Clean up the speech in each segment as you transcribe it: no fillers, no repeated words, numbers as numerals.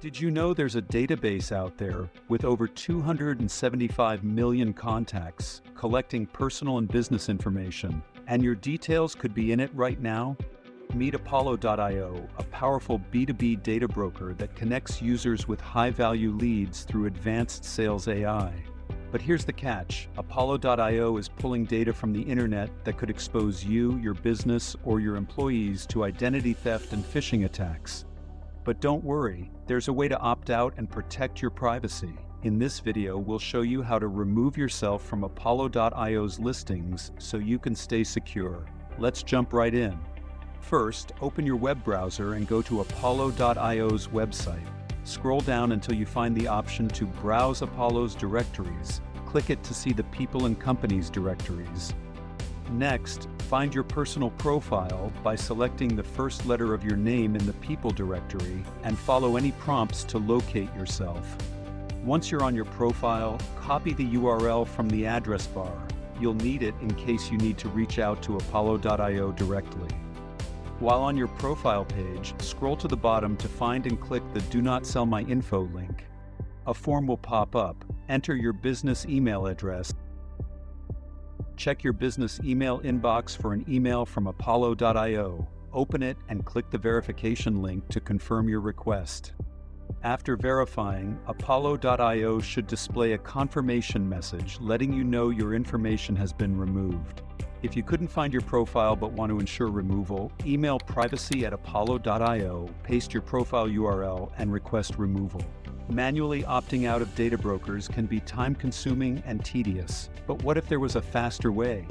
Did you know there's a database out there with over 275 million contacts collecting personal and business information, and your details could be in it right now? Meet Apollo.io, a powerful B2B data broker that connects users with high-value leads through advanced sales AI. But here's the catch: Apollo.io is pulling data from the internet that could expose you, your business, or your employees to identity theft and phishing attacks. But don't worry, there's a way to opt out and protect your privacy. In this video, we'll show you how to remove yourself from Apollo.io's listings so you can stay secure. Let's jump right in. First, open your web browser and go to Apollo.io's website. Scroll down until you find the option to browse Apollo's directories. Click it to see the people and companies directories. Next, find your personal profile by selecting the first letter of your name in the people directory and follow any prompts to locate yourself. Once you're on your profile, copy the URL from the address bar. You'll need it in case you need to reach out to Apollo.io directly. While on your profile page, scroll to the bottom to find and click the Do Not Sell My Info link. A form will pop up. Enter your business email address. Check your business email inbox for an email from Apollo.io. Open it and click the verification link to confirm your request. After verifying, Apollo.io should display a confirmation message letting you know your information has been removed. If you couldn't find your profile but want to ensure removal, email privacy@apollo.io, paste your profile URL, and request removal. Manually opting out of data brokers can be time-consuming and tedious, but what if there was a faster way?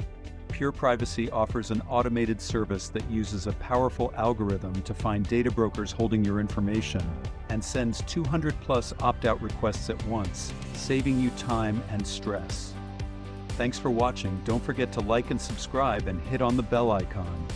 PurePrivacy offers an automated service that uses a powerful algorithm to find data brokers holding your information and sends 200+ opt-out requests at once, saving you time and stress. Thanks for watching. Don't forget to like and subscribe and hit on the bell icon.